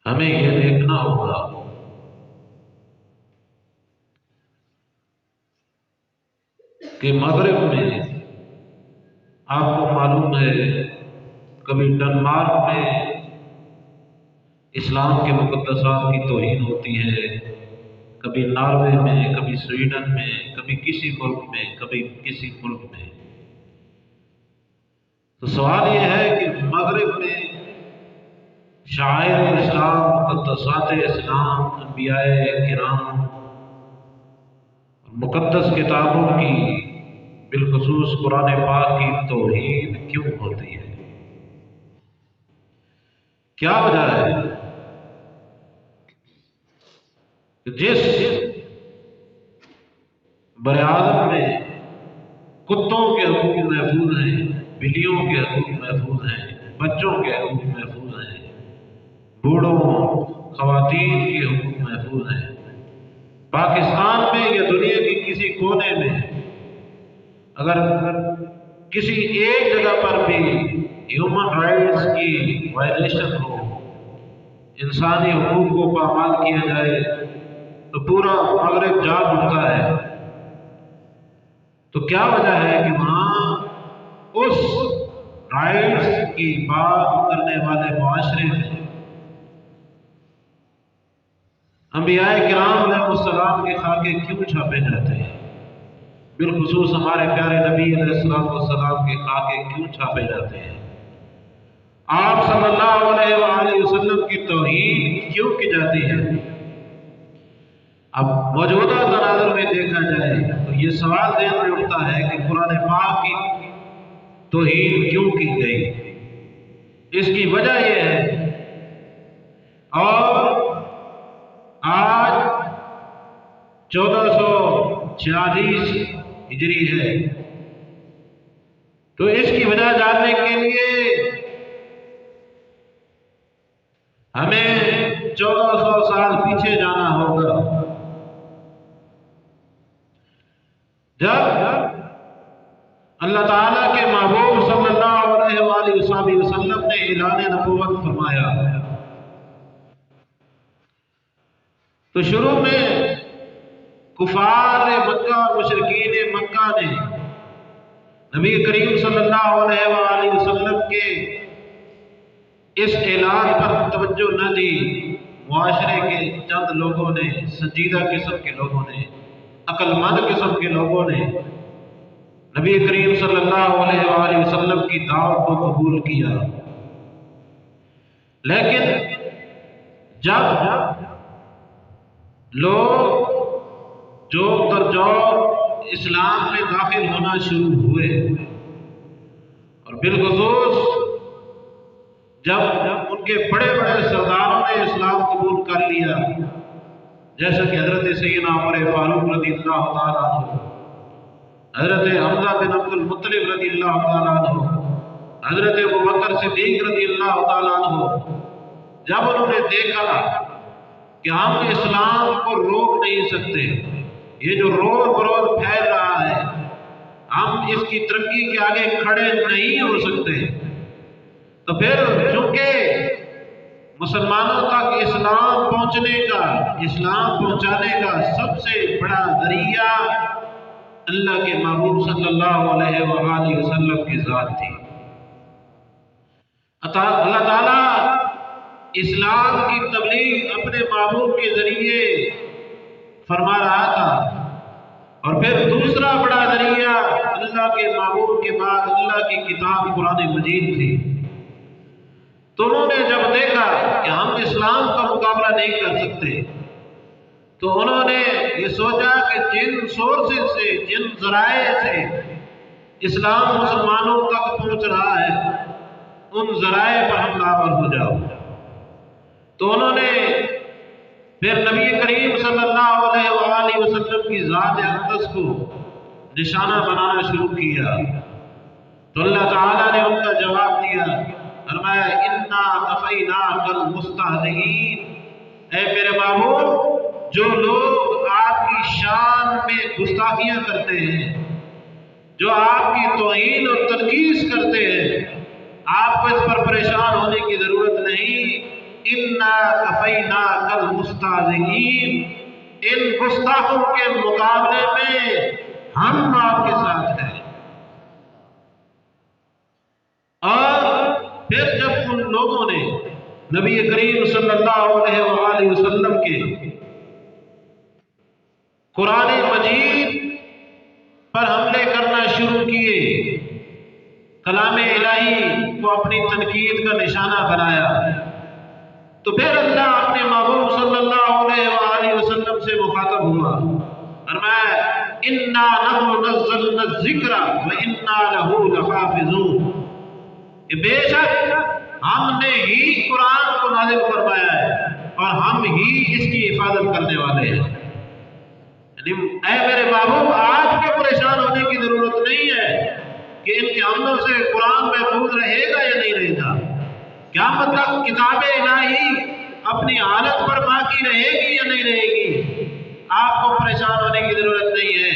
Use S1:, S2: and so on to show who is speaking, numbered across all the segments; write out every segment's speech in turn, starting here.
S1: ہمیں یہ دیکھنا ہوگا کہ مغرب میں آپ کو معلوم ہے کبھی ڈنمارک میں اسلام کے مقدسات کی توہین ہوتی ہے، کبھی ناروے میں، کبھی سویڈن میں، کبھی کسی ملک میں، کبھی کسی ملک میں۔ تو سوال یہ ہے کہ مغرب میں شعائر اسلام، مقدسات اسلام، انبیاء کرام، مقدس کتابوں کی بالخصوص قرآن پاک کی توہین کیوں ہوتی ہے؟ کیا وجہ ہے؟ جس بر اعظم میں کتوں کے حقوق محفوظ ہیں، بلیوں کے حقوق محفوظ ہیں، بچوں کے حقوق محفوظ ہیں، بوڑھوں خواتین کے حقوق محفوظ ہیں، پاکستان میں یا دنیا کے کسی کونے میں اگر کسی ایک جگہ پر بھی ہیومن رائٹس کی وائلیشن ہو، انسانی حقوق کو پامال کیا جائے تو پورا مغرب جاگ اٹھتا ہے۔ تو کیا وجہ ہے کہ وہاں اس رائٹس کی بات کرنے والے معاشرے میں انبیاء کرام علیہ السلام کے خاکے کیوں چھاپے جاتے ہیں؟ بالخصوص ہمارے پیارے نبی علیہ السلام کے خاکے کیوں چھاپے جاتے ہیں؟ آپ صلی اللہ علیہ وآلہ وسلم کی توہین کیوں کی جاتی ہے؟ اب موجودہ تناظر میں دیکھا جائے تو یہ سوال ذہن میں اٹھتا ہے کہ قرآن پاک کی توہین کیوں کی گئی؟ اس کی وجہ یہ ہے، اور آج 1446 ہجری ہے، تو اس کی وجہ جاننے کے لیے ہمیں 1400 سال پیچھے جانا ہوگا، جب اللہ تعالیٰ کے محبوب صلی اللہ علیہ وآلہ وسلم نے اعلان نبوت فرمایا۔ تو شروع میں کفار مکہ، مشرکین مکہ نے نبی کریم صلی اللہ علیہ وآلہ وسلم کے اس اعلان پر توجہ نہ دی۔ معاشرے کے چند لوگوں نے، سنجیدہ قسم کے لوگوں نے، عقل مند قسم کے لوگوں نے نبی کریم صلی اللہ علیہ وآلہ وسلم کی دعوت کو قبول کیا، لیکن جب لوگ جوک در جوک اسلام میں داخل ہونا شروع ہوئے، اور بالخصوص جب ان کے بڑے بڑے سرداروں نے اسلام قبول کر لیا، جیسا کہ حضرت سیدنا عمر فاروق رضی اللہ تعالیٰ عنہ، حضرت حمزہ بن عبد المطلب رضی اللہ تعالیٰ عنہ، حضرت ابوبکر صدیق رضی اللہ تعالیٰ عنہ، جب انہوں نے دیکھا کہ ہم اسلام کو روک نہیں سکتے، یہ جو روز بروز پھیل رہا ہے، ہم اس کی ترقی کے آگے کھڑے نہیں ہو سکتے، تو پھر چونکہ مسلمانوں تک اسلام پہنچنے کا، اسلام پہنچانے کا سب سے بڑا ذریعہ اللہ کے محبوب صلی اللہ علیہ وآلہ وسلم کی ذات تھی۔ اللہ تعالیٰ اسلام کی تبلیغ اپنے محبوب کے ذریعے فرما رہا تھا، اور پھر دوسرا بڑا ذریعہ اللہ کے محبوب کے بعد اللہ کی کتاب قرآن مجید تھی۔ تو انہوں نے جب دیکھا کہ ہم اسلام کا مقابلہ نہیں کر سکتے، تو انہوں نے یہ سوچا کہ جن سورسز سے، جن ذرائع سے اسلام مسلمانوں تک پہنچ رہا ہے، ان ذرائع پر حملہ آور ہو جاؤ۔ تو انہوں نے پھر نبی کریم صلی اللہ علیہ وآلہ وسلم کی ذات اقدس کو نشانہ بنانا شروع کیا۔ تو اللہ تعالیٰ نے ان کا جواب دیا، فرمایا اِنَّا كَفَيْنَاكَ الْمُسْتَهْزِئِينَ، اے میرے محبوب، جو لوگ آپ کی شان میں گستاخیاں کرتے ہیں، جو آپ کی توہین اور تنقیص کرتے ہیں، آپ کو اس پر پریشان ہونے کی ضرورت نہیں۔ اِنَّا اِنَّا كَفَيْنَاكَ الْمُسْتَهْزِئِينَ، ان گستاخوں کے مقابلے میں ہم آپ کے ساتھ ہیں۔ اور پھر جب ان لوگوں نے نبی کریم صلی اللہ علیہ وآلہ وسلم کے قرآن مجید پر حملے کرنا شروع کیے، کلام الہی کو اپنی تنقید کا نشانہ بنایا، تو پھر اللہ اپنے محبوب صلی اللہ علیہ وآلہ وسلم سے مخاطب ہوا، فرمایا اِنَّا نَحْنُ نَزَّلْنَا الذِّكْرَ وَإِنَّا لَهُ لَحَافِظُونَ، کہ بے شک ہم نے ہی قرآن کو نازل فرمایا ہے اور ہم ہی اس کی حفاظت کرنے والے ہیں۔ اے میرے محبوب، آپ کے پریشان ہونے کی ضرورت نہیں ہے کہ ان کے حملوں سے قرآن محفوظ رہے گا یا نہیں رہے گا، قیامت تک کتاب الہی اپنی حالت پر باقی رہے گی یا نہیں رہے گی، آپ کو پریشان ہونے کی ضرورت نہیں ہے۔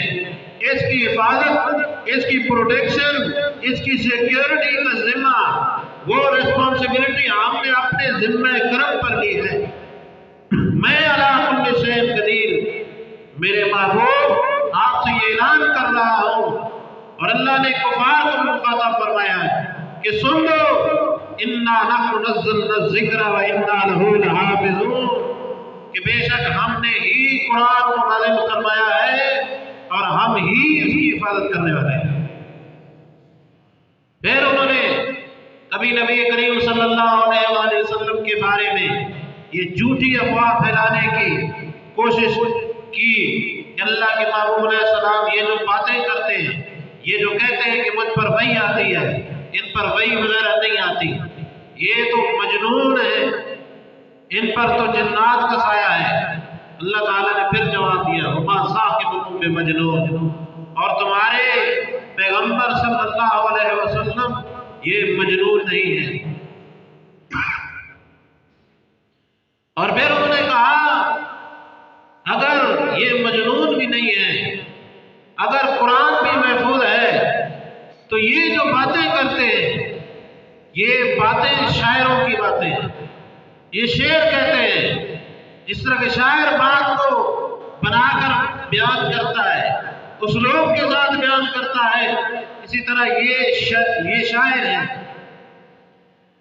S1: اس کی حفاظت، اس کی پروٹیکشن، اس کی سیکیورٹی کا ذمہ، وہ ریسپانسبلٹی ہم نے اپنے ذمہ کرم پر لی ہے۔ میں علی کل شیء قدیر، میرے محبوب آپ سے یہ اعلان کر رہا ہوں، اور اللہ نے کفار کو مخاطب فرمایا ہے کہ سن لو، اِنَّا نَحْنُ نَزَّلْنَا الذِّكْرَ وَإِنَّا لَهُ لَحَافِظُونَ، کہ بے شک ہم نے ہی قرآن کو نازل فرمایا ہے اور ہم ہی اس کی حفاظت کرنے والے ہیں۔ پھر انہوں نے کبھی نبی کریم صلی اللہ علیہ وآلہ وسلم کے بارے میں یہ جھوٹی افواہ پھیلانے کی کوشش کی کہ اللہ کے محبوب علیہ السلام یہ جو باتیں کرتے ہیں، یہ جو کہتے ہیں کہ مجھ پر وحی آتی ہے، ان پر وحی وغیرہ نہیں آتی، یہ تو مجنون ہے، ان پر تو جنات کا سایہ ہے۔ اللہ تعالیٰ نے پھر جواب دیا وَمَا صَاحِبُكُم بِمَجْنُونٍ، اور تمہارے پیغمبر صلی اللہ علیہ وسلم یہ مجنون نہیں ہے۔ اور پھر انہوں نے کہا اگر یہ مجنون بھی نہیں ہے، اگر قرآن بھی محفوظ ہے، تو یہ جو باتیں کرتے ہیں یہ باتیں شاعروں کی باتیں ہیں، یہ شعر کہتے ہیں، جس طرح کہ شاعر بات کو بنا کر بیان کرتا ہے، اسلوب کے ساتھ بیان کرتا ہے، اسی طرح یہ شاعر ہیں۔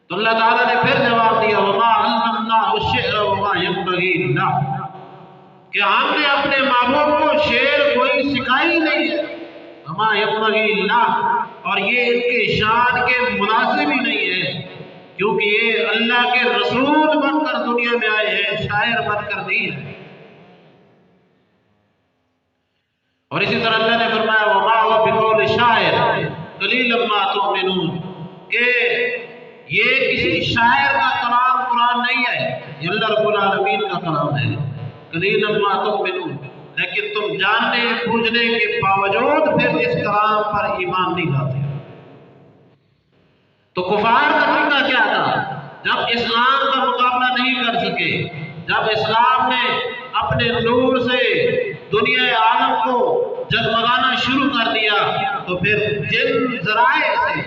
S1: تو اللہ تعالیٰ نے پھر جواب دیا وَمَا عَلَّمْنَاهُ الشِّعْرَ وَمَا يَنبَغِي لَهُ، کہ ہم نے اپنے محبوب کو شعر کوئی سکھائی نہیں ہے، وَمَا يَنبَغِي لَهُ، اور یہ ان کے شان کے مناسب ہی نہیں ہے، کیونکہ یہ اللہ کے رسول بن کر دنیا میں آئے ہیں، شاعر بن کر نہیں ہے۔ اور اسی طرح اللہ نے فرمایا وَمَا هُوَ بِقَوْلِ شَاعِرٍ قَلِيلًا مَا تُؤْمِنُونَ، کہ یہ کسی شاعر کا کلام قرآن نہیں ہے، یہ اللہ رب العالمین کا کلام ہے۔ قَلِيلًا مَا تُؤْمِنُونَ، لیکن تم جاننے بوجھنے کے باوجود پھر اس کلام پر ایمان نہیں لاتے۔ تو کفار کا طریقہ کیا تھا؟ جب اسلام کا مقابلہ نہیں کر سکے، جب اسلام نے اپنے نور سے دنیا عالم کو جگمگانا شروع کر دیا، تو پھر جن ذرائع سے،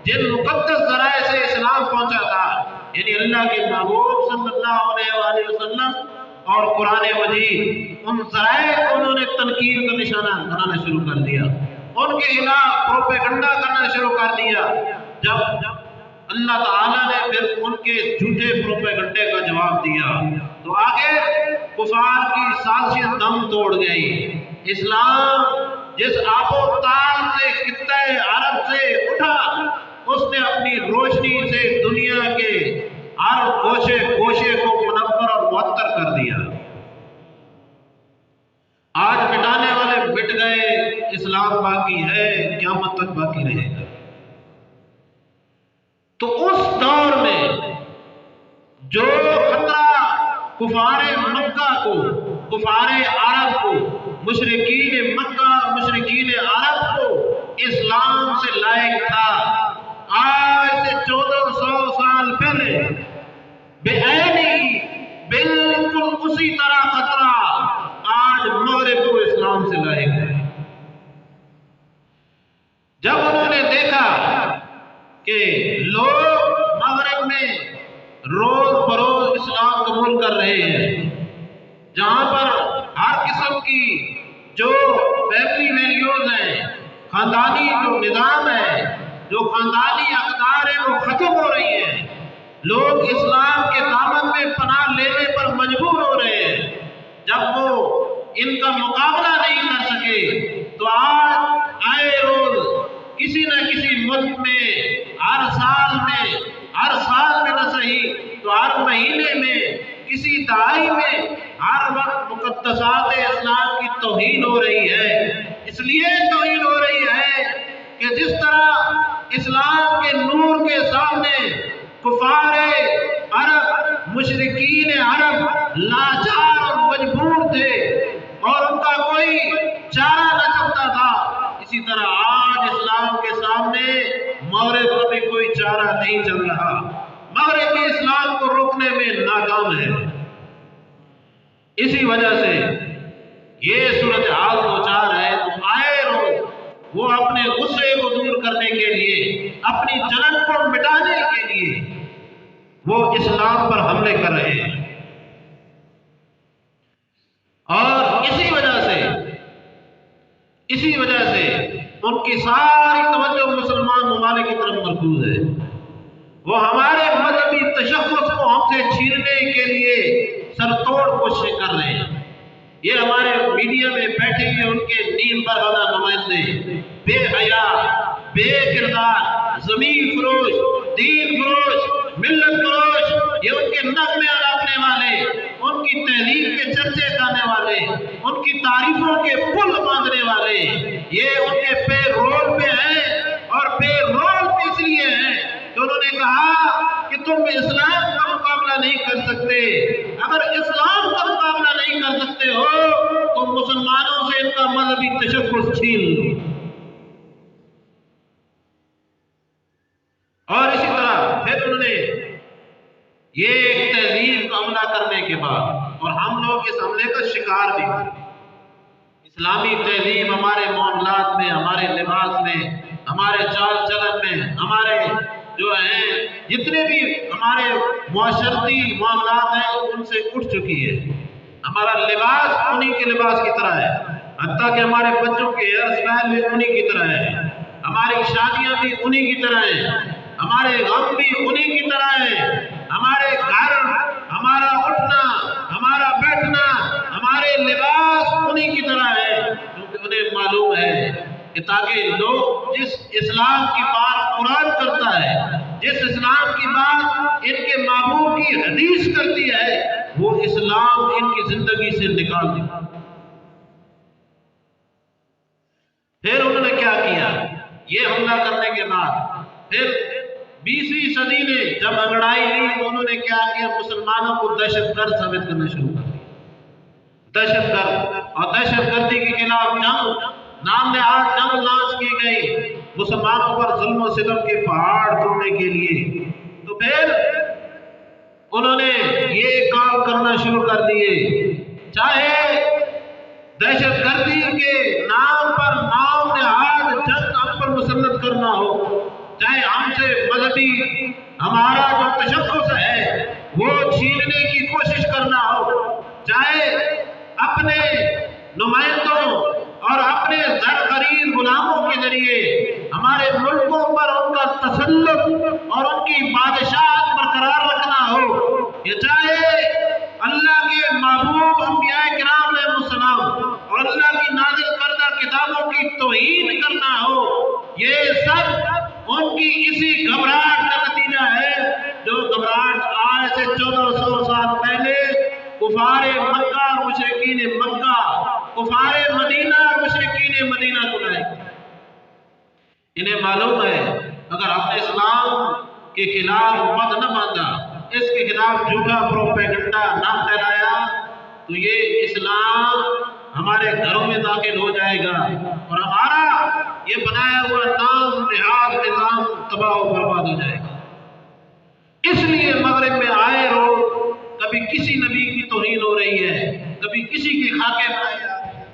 S1: جن مقدس ذرائع سے اسلام پہنچا تھا، یعنی اللہ کے محبوب صلی اللہ علیہ وآلہ وسلم اور قرآن مجید، ان ذرائع کو انہوں نے تنقید کا نشانہ بنانا شروع کر دیا، ان کے خلاف پروپیگنڈا کرنا شروع کر دیا۔ جب اللہ تعالیٰ نے پھر ان کے جھوٹے پروپیگنڈے کا جواب دیا، تو آگے کفار کی سازشیں دم توڑ گئی۔ اسلام جس آب و تاب سے خطہ عرب سے اٹھا، اس نے اپنی روشنی سے دنیا کے ہر گوشے گوشے کو منور اور معطر کر دیا۔ آج مٹانے والے مٹ گئے، اسلام باقی ہے، قیامت تک باقی رہے گا۔ تو اس دور میں جو خطرہ کفار مکہ کو، کفار عرب کو، مشرکین مکہ، مشرکین عرب کو اسلام سے لائق تھا، آج سے 1400 سال پہلے بے عینی بالکل اسی طرح خطرہ آج مغرب کو اسلام سے لائق ہے۔ جب انہوں نے دیکھا کہ لوگ مغرب میں روز بروز اسلام قبول کر رہے ہیں، جہاں پر ہر قسم کی جو فیملی ویلیوز ہیں، خاندانی جو نظام ہے، جو خاندانی اقدار ہیں وہ ختم ہو رہی ہیں، لوگ اسلام کے دامن میں پناہ لینے پر مجبور ہو رہے ہیں۔ جب وہ ان کا مقابلہ نہیں کر سکے تو آج آئے روز کسی نہ کسی ملک میں ہر سال میں نہ صحیح تو ہر مہینے میں، کسی دہائی میں ہر وقت مقدسات اسلام کی توہین ہو رہی ہے۔ اس لیے توہین ہو رہی ہے کہ جس طرح اسلام کے نور کے سامنے کفار عرب، مشرکین عرب لاچار اور مجبور تھے اور ان کا کوئی چارہ نہ چلتا تھا، اسی طرح آج اسلام کے سامنے مغرب کو بھی کوئی چارہ نہیں چل رہا، مغرب بھی اسلام کو روکنے میں ناکام ہے۔ اسی وجہ سے یہ صورتحال دوچار ہے تو آئے روز وہ اپنے غصے کو دور کرنے کے لیے، اپنی جلن کو مٹانے کے لیے وہ اسلام پر حملے کر رہے ہیں، اور اسی وجہ سے ان کی ساری توجہ مسلمان ممالک کی طرف مرکوز ہے۔ وہ ہمارے مذہبی تشخص کو ہم سے چھیننے کے لیے سر توڑ کوششیں کر رہے ہیں۔ یہ ہمارے میڈیا میں بیٹھے ہوئے ان کے نیم برہنہ نمائندے، بے حیا، بے کردار، زمین فروش، دین فروش، ملت فروش، یہ ان کے نغمے اڑانے والے، ان کی تحلیل کے چرچے کرنے والے، ان کی تعریفوں کے پل باندھنے والے، یہ ان کے پے رول پہ ہیں، اور پے رول پہ اس لیے ہیں کہ انہوں نے کہا کہ تم اسلام کا مقابلہ نہیں کر سکتے، اگر اسلام کا مقابلہ نہیں کر سکتے ہو تو مسلمانوں سے ان کا مذہبی تشخص چھین لو۔ اور اسی طرح پھر انہوں نے یہ ایک تہذیب کا حملہ کرنے کے بعد، اور ہم لوگ اس حملے کا شکار بھی ہیں، اسلامی تہذیب ہمارے معاملات میں، ہمارے لباس میں، ہمارے چال چلن میں، ہمارے جو ہیں جتنے بھی ہمارے معاشرتی معاملات ہیں ان سے اٹھ چکی ہے۔ ہمارا لباس انہی کے لباس کی طرح ہے، حتیٰ کہ ہمارے بچوں کے ہیئر اسٹائل بھی انہی کی طرح ہے، ہماری شادیاں بھی انہی کی طرح ہیں، ہمارے غم بھی انہی کی طرح ہیں، ہمارے گھر، ہمارا اٹھنا، ہمارا بیٹھنا، ہمارے لباس انہی کی طرح ہے، کیونکہ انہیں معلوم ہے کہ تاکہ لوگ جس اسلام کی بات قرآن کرتا ہے، جس اسلام کی بات ان کے محبوب کی حدیث کرتی ہے، وہ اسلام ان کی زندگی سے نکال دے۔ پھر انہوں نے کیا کیا؟ یہ حملہ کرنے کے بعد پھر 20ویں صدی نے جب انگڑائی لی تو انہوں نے کیا کیا؟ مسلمانوں کو دہشت گرد ثابت کرنا شروع کر دیا، دہشت گرد، اور دہشت گردی کے خلاف جنگ، نام نہاد جنگ لانچ کی گئی مسلمانوں پر ظلم و ستم کے پہاڑ توڑنے کے لیے۔ تو پھر انہوں نے یہ کام کرنا شروع کر دیے، چاہے دہشت گردی کے نام پر نام نہاد جنگ ہم پر مسلط کرنا ہو، چاہے ہم سے مذہبی ہمارا جو تشخص ہے وہ چھیننے کی کوشش کرنا ہو، چاہے اپنے نمائندوں اور اپنے زرخرید غلاموں کے ذریعے ہمارے ملکوں پر ان کا تسلط اور ان کی بادشاہت برقرار رکھنا ہو، یا چاہے اللہ کے محبوب انبیاء کرام علیہ السلام اور اللہ کی نازل کردہ کتابوں کی توہین کرنا ہو، یہ سب ان کی اسی گھبراہٹ کا نتیجہ ہے، جو گھبراہٹ آج سے 1400 سال پہلے کفار مکہ اور مشرکین مکہ، کفار مدینہ اور مشرکین مدینہ کو لائے۔ انہیں معلوم ہے اگر ہم نے اسلام کے خلاف مد نہ باندھا، اس کے خلاف جھوٹا پروپیگنڈا نہ پھیلایا، تو یہ اسلام ہمارے گھروں میں داخل ہو جائے گا اور ہمارا یہ بنایا ہوا نام نہاد نظام تباہ و برباد ہو جائے گا۔ اس لیے مغرب میں آئے روز کبھی کسی نبی کی توہین ہو رہی ہے، کبھی کسی کی خاکے بنائے جا رہے ہیں،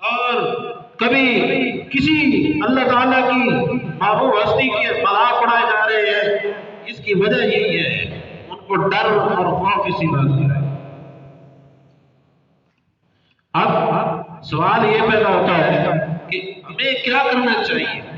S1: اور کبھی کسی اللہ تعالیٰ کی محبوب ہستی کے مذاق اڑائے جا رہے ہیں۔ اس کی وجہ یہی ہے ان کو ڈر اور خوف اسی بات کا ہے۔ اب سوال یہ پیدا ہوتا ہے کہ ہمیں کیا کرنا چاہیے؟